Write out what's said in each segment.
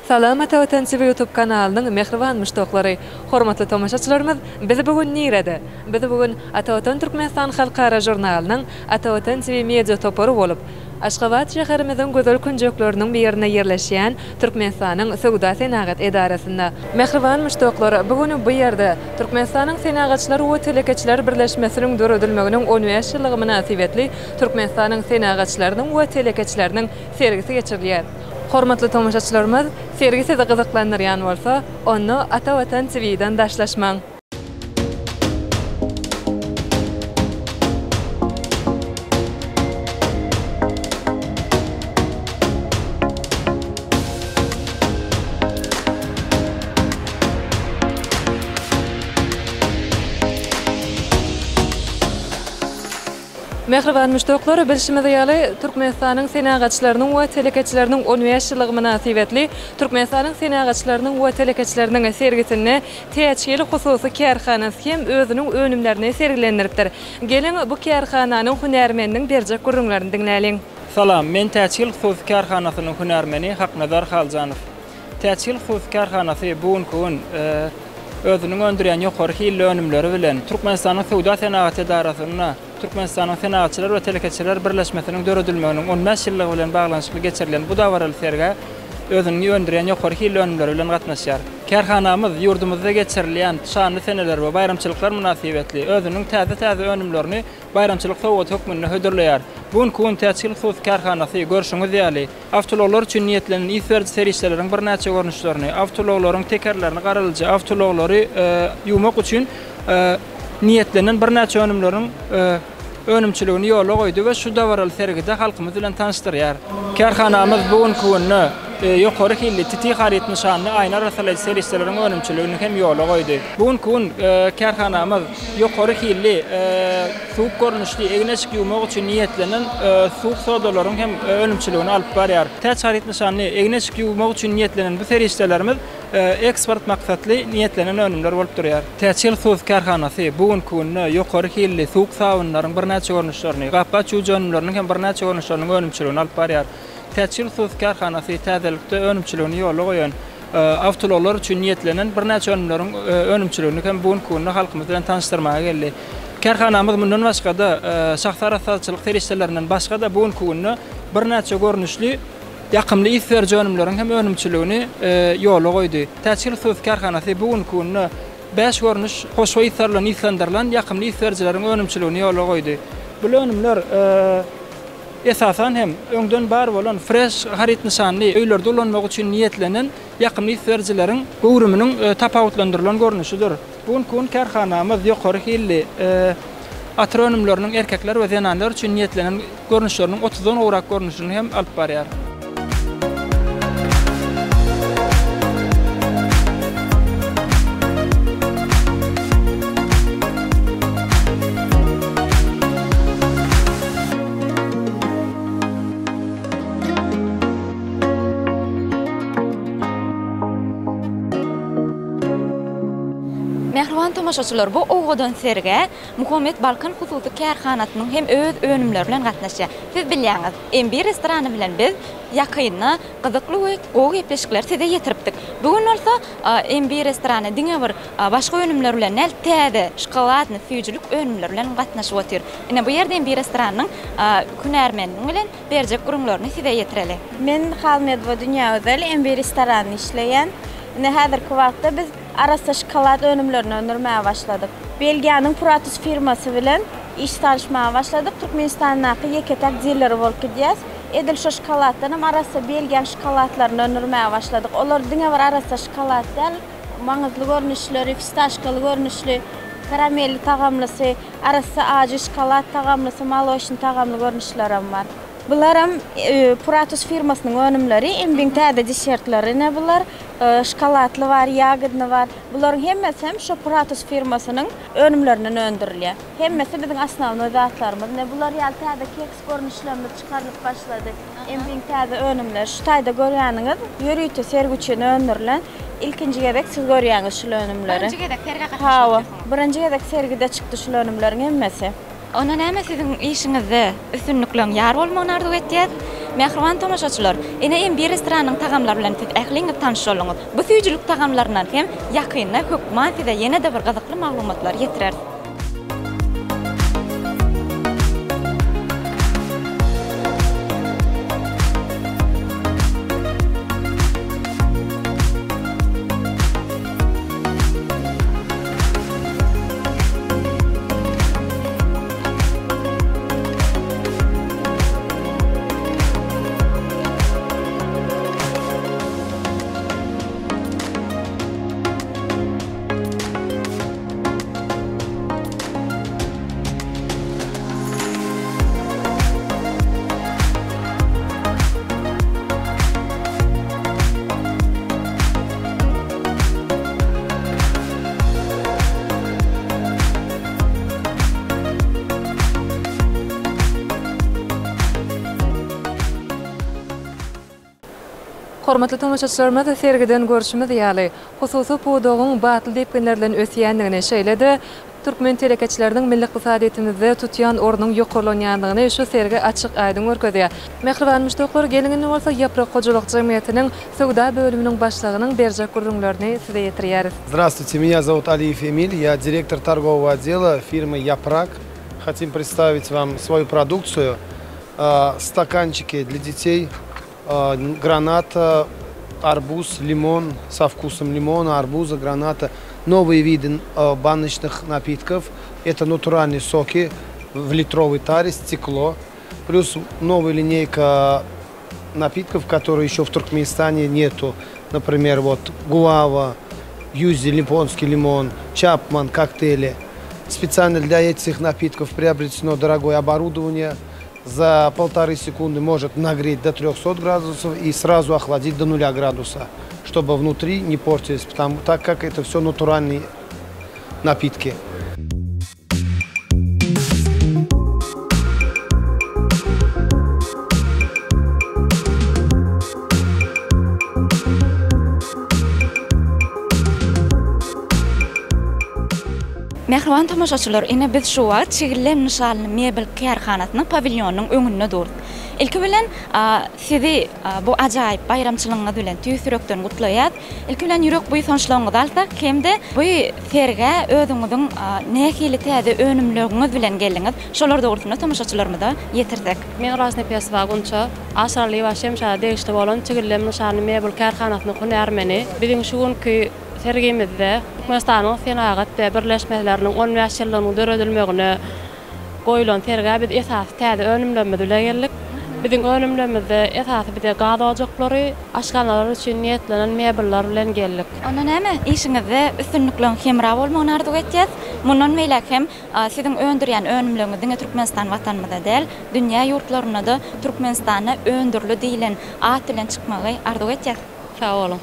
Salam Atawatan TV YouTube kanalının mehriban müştoqlary, hormatly tamaşaçylarymyz, bizi bugün nirede? Bizi bugün Atawatan Türkmenistan Halkara jurnalynyň Atawatan TV media topory bolup, Aşgabat şäherimiziň gözel künjekleriniň bir ýerine ýerleşýän Türkmenistanyň Sowda Senagat Edarasynda. Mehriban müştoqlary, bugün bu ýerde Türkmenistanyň Senagatçylar we Telekeçiler Birleşmesiniň döredilmeginiň 15 ýyllygy münasibetli Türkmenistanyň Senagatçylarynyň we Telekeçileriniň sergisi geçirilýär. Hormatly tamaşaçylarymyz, sergi sizi gyzyklandyrýan bolsa, onu Atawatan TV-den daşlaşmaň. Mehriban müştoqlary, bilişimize ýaly Türkmenistanyň senagatçylarynyň we telekeçileriniň 15 ýyllygy münasibetli Türkmenistanyň senagatçylarynyň we telekeçileriniň sergisini teýçili hususy kärhanasy hem özüniň önümlerini sergilendiripdir. Gelin bu kärhananyň hünärmeniniň berjek gurrunlaryny dinläliň. Salam, men teýçil hususy kärhanasynyň hünärmeni Haknazar Halzanow. Teýçil hususy kärhanasy bugün özüniň öndürýän ýokary hili önümleri bilen Türkmenistanyň Sowda Senagat Edarasyna Türkmenistanyň Senagatçylar we Telekeçiler Birleşmesiniň döredilmeginiň 15 ýyllygy bilen baglanşykly geçirilen bu dawaral sergi özüni öndürýän ýokary hili önümleri bilen gatnaşýar. Kärhanamyz ýurdumyzda geçirilýän şanly seneler we bayramçylyklar münasibetli özüniň täze önümlerini bayramçylyk sowgat hökmünde hödürleýär. Bugünkü gün teýçil hususy kärhanasy görüşiňiz ýaly awtologlar üçin niýetlenen isberji serişleriň bir näçe görnüşlerini, awtoloklaryň tekerlerini garalyjy, awtologlary ýumak üçin niýetlenen bir näçe önümleriň önümçiligini ýola goýdy we şu dawaral sergide halkymyz bilen tanışdyrýar. Kärhanamyz bugünkü günni ýokary hilli titi haryt nişanly aýna rasaly serişleriň önümçiligini hem ýola goýdy. Bugünkü gün kärhanamyz ýokary hilli suwuk görnüşli egneşik ýumak üçin niýetlenen suwuk sodalaryň hem önümçiligini alyp barýar. Täç haryt nişanly egneşik ýumak üçin niýetlenen bu serişlerimiz eksport maksatly niýetlenen önümler bolup durýar. Teýçil hususy kärhanasy bugünkü günni ýokary hilli suwuk sabunlaryň bir näçe görnüşlerini, gappa çuwjanylaryň hem bir näçe görnüşlerini önümçiligini alyp barýar. Teýçil hususy kärhanasy täzelikde önümçiligini ýola goýan awtologlar üçin niýetlenen bir näçe önümleriň önümçiligini hem bugünkü günni halkymyz bilen tanışdyrmaga geldi. Kärhanamyz mundan başga da şahsar asaçylyk serişlerinden başga da bugünkü günni bir näçe görnüşli ýakymly isberji önümleriň hem önümçiligini ýola goýdy. Teýçil hususy kärhanasy bugünkü günni 5 görnüş hoşwa islerlen islendirlen ýakymly isberjileriň önümçiligini ýola goýdy. Bu önümler esasan hem öňden bar bolan fresh haryt nişanly öýlerde ulanmak üçin niýetlenen ýakymly isberjileriň gowrumynyň tapawutlandyrylan görnüşidir. Bugünkü gün kärhanamyz ýokary hilli atronymlarynyň erkekler we zenanlar üçin niýetlenen görnüşleriniň 30-dan owrak görnüşini hem alyp barýar. Mehriban tamaşaçylar, bu owgadan serge Muhammed Balkan hususy kärhanasynyň hem öz önümleri bilen gatnaşýar. Siz bilýäňiz, M1 restorany bilen biz ýakyna gyzykly we gowy gepleşikler size ýetiripdik. Bugün bolsa M1 restorany diňe bir başga önümler bilen täze şokoladny süýjülük önümler bilen gatnaşyp otyr. Ine bu ýerde M1 restoranynyň hünärmeni bilen berjek gurrunlaryny size ýetireli. Men Halmedova Dünya Özel M1 restorany işleýän. Ine häzirki wagtda biz arasa şokolad önümlerini öndürmeye başladık. Belgiýanyň Puratus firmasy bilen iş tanışmaya başladık. Türkmenistanyň ýeketek dilleri bolup gidýäs. Edil şu şokoladdan arasa Belgiýan şokoladlaryny öndürmeye başladık. Olar diňe bir arasa şokolad däl, maňyzly görnüşleri, fistaşkaly görnüşli, karamelli tagamlysy, arasa ajy şokolad tagamlysy, maloşny tagamly görnüşlerim bar. Bularam Puratus firmasynyň önümleri, embiň täze desertlaryny bular, şokoladly bar, ýagydny bar. Bularyň hemmesi hem şu Puratus firmasynyň önümlerini öndürilýär. Hemmesi biziň asnawny zatlarymyz. Bular ýaly täze keks görnüşlerimiz çykarylyp başlady. Embiň täze önümler, şu taýda görýäniňiz, ýörüýte sergüçini öndürilen ilkinji gezek siz görýäňiz şu önümleri. Birinji gezek serge gatnaşýar. Birinji gezek sergide çykdy şu önümleriň hemmesi. Ona näme siziň işiňizde üstünlikleň ýar bolmagyny arzu etýäs? Mehriban tomaşaçylar, ene hem bir restoranyň tagamlary bilen ähliňiz tanış bolýaňyz. Bu süýjülük tagamlarynyň hem ýakyny hökümat we ýene-de bir gyzykly maglumatlar ýetirer. Hormatly tamaşaçylarymyz sergiden görüşimiz ýaly hususy podogyň batyl depkinlerden ösýändigini şeýledi. Türkmen telekeçileriniň milli iqtisadiyetimize tutýan ornuň ýokurlanýandygyny şu sergi açyk aýdyn görkezýär. Mehriban müştoklar gelingini bolsa Yaprak Hojalyk Jemgyýetiniň Sowda bölüminiň başlygynyň berjek gurrunlaryny size ýetirýäris. Здравствуйте, меня зовут Алиев Эмиль, я директор торгового отдела фирмы Япрак. Хотим представить вам свою продукцию. Стаканчики для детей, граната, арбуз, лимон со вкусом лимона, арбуза, граната. Новые виды баночных напитков. Это натуральные соки в литровой таре, стекло. Плюс новая линейка напитков, которые еще в Туркменистане нету. Например, вот гуава, юзи, японский лимон, чапман, коктейли. Специально для этих напитков приобретено дорогое оборудование. За 1,5 секунды может нагреть до 300 градусов и сразу охладить до 0 градуса, чтобы внутри не портились, так как это все натуральные напитки. Mehriban tamaşaçylar, ine biz şu wagt Çigillem nişanly mebel kärhanasynyň pavilyonynyň öňünde durdyk. Ilki bilen sizi bu ajaýyp bayramçylygyňyz bilen tüýsürekden gutlaýar. Ilki bilen ýürek buý soňçularyňyzy alsak, hemde bu serge özüňiziň nähili täze önümleriňiz bilen geldiňiz. Şolar dogrusyna tamaşaçylarymyza ýetirsek. Men Rasne Peswagunça, aşarly başym şa degişde bolan Çigillem nişanly mebel kärhanasynyň hünärmeni biziň şu günkü sergimizde Türkmenistanyň senagat we birleşmeleriniň 15 ýylynyň döredilmegine goýulan serge biz esas täze önümlerimiz bilen geldik. Biziň önümlerimizde esasy bir gazajyklary, aşgalalar üçin niýetlenen mebeller bilen geldik. Onda näme? İşiňizde üstünlikle hemra bolmagyny arzu etýäs. Mundan meýlek hem siziň öndürýän önümleriniz Türkmenistan watanymyzda däl, dünýä ýurtlaryna da Türkmenistana öndürli diýilen at bilen çykmagy arzu etýäs. Sag bolun.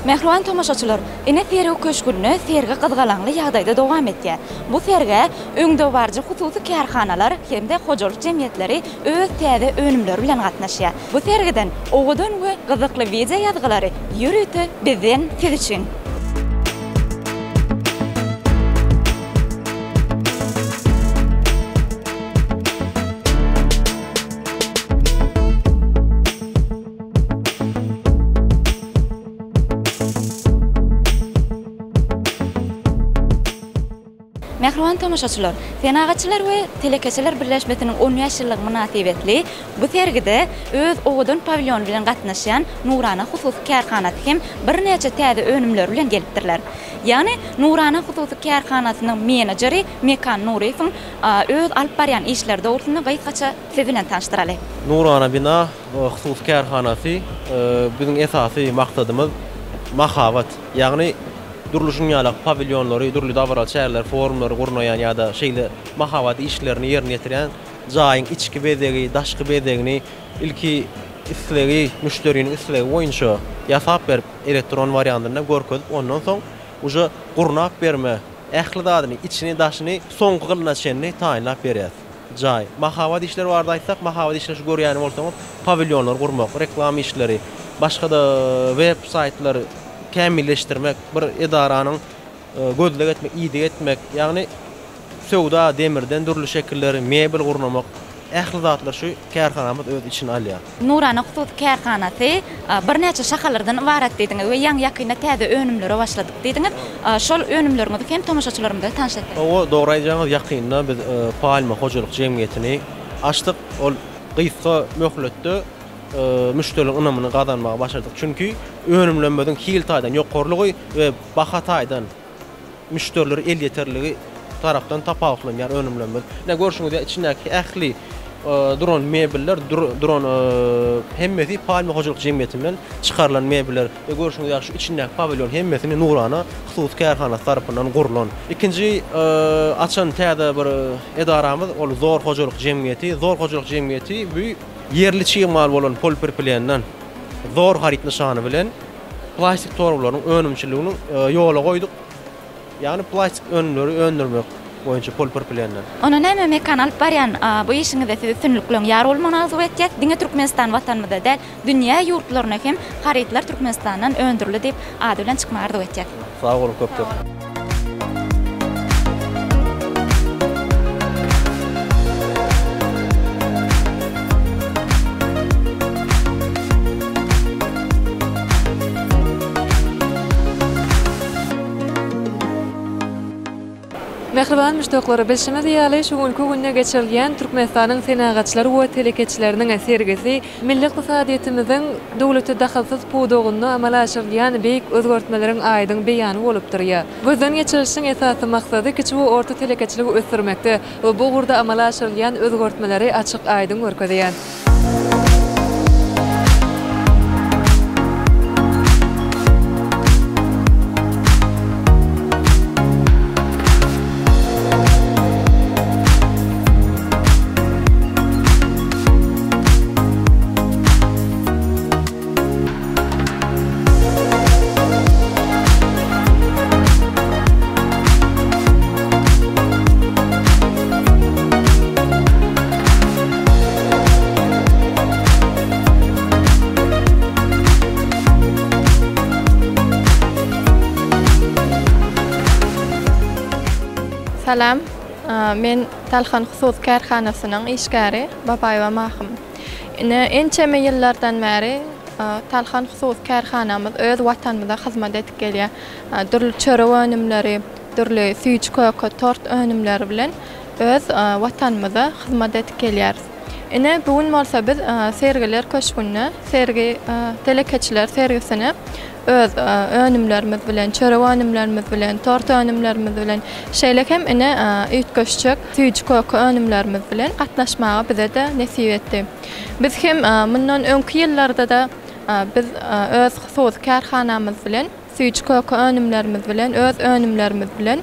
Mehriban tamaşaçylar, ene sergi köşkünü sergi gyzgalanly ýagdaýda dowam etýär. Bu sergi öňde barjy hususy kärhanalar hemde hojalyk jemgyýetleri öz täze önümleri bilen gatnaşýar. Bu sergiden owadan we gyzykly video ýazgylary ýürüti bizden siz üçin. Mehriban tamaşaçylar, senagatçylar we telekeçiler birleşmesiniň 10 ýaşylyk münasibetli bu sergide öz owadan pavilyon bilen gatnaşan Nurana hususy kärhanasy hem bir neçe täze önümler bilen gelipdirler. Ýani Nurana hususy kärhanasynyň menejeri Mekan Nuriýewiň öz alyp barýan işler dogrusyna gaýtgaça siz bilen tanıştyraly. Nurana bina hususy kärhanasy biziň esasy maksadymyz mahawat, ýagny duruluşun ýaly pavilyonlary, durly dawrat şäherler, forumlary gurnaýan ýa-da şeýle mahawat işlerini ýerine ýetiren jaýyň içki bezegi, daşky bezegini ilki islegi, müşteriniň islegi boýunça ýasap berip elektron variantyna görkezip ondan soň uje gurnap berme ähli dadyny, içini, daşyny soňky gylna çenni taýinlap berýär. Jay. Mahabat işleri vardı aýtsak, mahabat işleri görýäni bolsaňyz, pavilyonlar gurmak, reklam işleri, başga da web saytlary kämilleşdirmek, bir edaranyň gözleg etmek, ýygy etmek, ýagny söwda demirden durly şekilleri, mebel gurnamak, ähli zatlar şu kärhanamyz öz içine alýar. Nurana Hususy Kärhanasy bir neçe şahalardan ibaret diýdiňiz we ýaňy ýakynda täze önümlere başladyk diýdiňiz. Şol önümlerimizi hem tomaşaçylarymyza tanıştyrdyk. O dogry aýdýaňyz ýakynda biz Palma hojalyk jemgyýetini açdyk. Ol gysga möhletde müşterilerin ynamyny gazanmaga başardyk. Çünki önümlenmeden hiltaýdan ýokarlygy we baha taýdan müşterileri el ýeterligi taraftan tapawutlanýar önümlenmez. Ne görşüňizde içindäki ähli duran mebiller, duran hemmeti Palma hojalyk jemgyýeti bilen çykarylan mebiller we görşüňizde ýaşy içindäki pavilyon hemmetini Nurana Hususy Kärhanasy tarapyndan gurulan. Ikinji açan täze bir edaramyz ol Zor hojalyk jemgyýeti. Zor hojalyk jemgyýeti bu yerli çyýmal bolan polipropilendan Zor harit nişany bilen plastik torballaryň önümçiligini ýola goýduk. Yani plastik önleri öndürmek boyunca polipropilendan. Ona näme kanal baryan bu işiňizde siz üstünlükleň ýar bolmagyny arzu etýär. Diňe Türkmenistan watanmyzda däl dünýä ýurtlaryna hem haritler Türkmenistandan öndürli diýip ady bilen çykmagy arzu etýär. Sag bolun köpdir. Mehriban müştoklary bilşime diýäli şu günkü günde geçirilýän Türkmenistanyň senagatçylary we telekeçileriniň sergisi milli ykdysadyýetimiziň dowlety dahalsyz puwdogyny amala aşyrýan beýik özgertmeleriň aýdyň beýany bolup durýar. Gözden geçirişiň esasy maksady kiçi we orta telekeçiligi ösdürmekde we bu gurda amala aşyrýan özgertmeleri açyk aýdyň görkezýär. Salam, men Talhan Hususy Kärhanasynyň işgäri Babaýewa Mahym. Ençeme ýyllardan bäri Talhan Hususy Kärhanamyz öz watanymyza hyzmat edip gelýär. Dürli çörek önümleri, dürli süýç köke, tort önümleri bilen öz watanymyza hyzmat edip gelýär. Bugün bolsa biz sergiler köşkünde, sergi telekeçiler sergisini öz önümlerimiz bilen, çörek önümlerimiz bilen, tort önümlerimiz bilen şeýlek hem üýtgeçjek süýç köke önümlerimiz bilen gatnaşmagy bize de nesip etdi. Biz hem mundan öňki ýyllarda da biz öz Hususy Kärhanamyz bilen, süýç köke önümlerimiz bilen, öz önümlerimiz bilen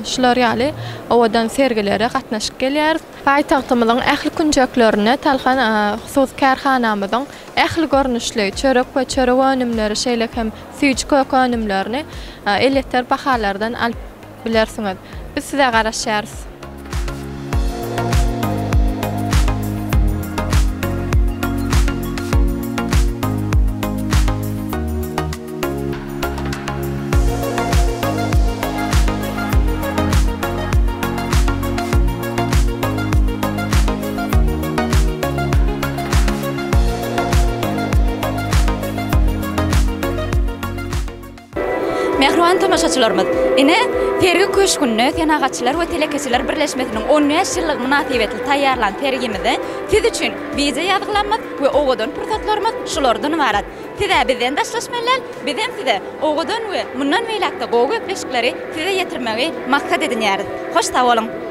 şular ýaly owadan sergilere gatnaşyp gelýär. Paýtagtymyzyň ähli künjeklerini Talhan Hususy Kärhanamyzyň ähli görnüşli çörek we çörek önümleri şeýlek hem süýç köke önümlerini elletler bahalardan alyp bilersiňiz. Biz size garaşýarys. Mehriban tomaşaçylarymyz, Fergi köşkünde senagatçylar we telekeçiler birleşmesiniň 15 ýyllyk münasibetli taýýarlan sergimizi siz üçin video ýazgylanmaz we owadan pursatlarymyz şulardan ibarat. Size bizden daşlaşmalar, bizden size owadan we mundan beýlekde gowy öpleşikleri size ýetirmegi maksat edinýäris. Hoş sag bolun.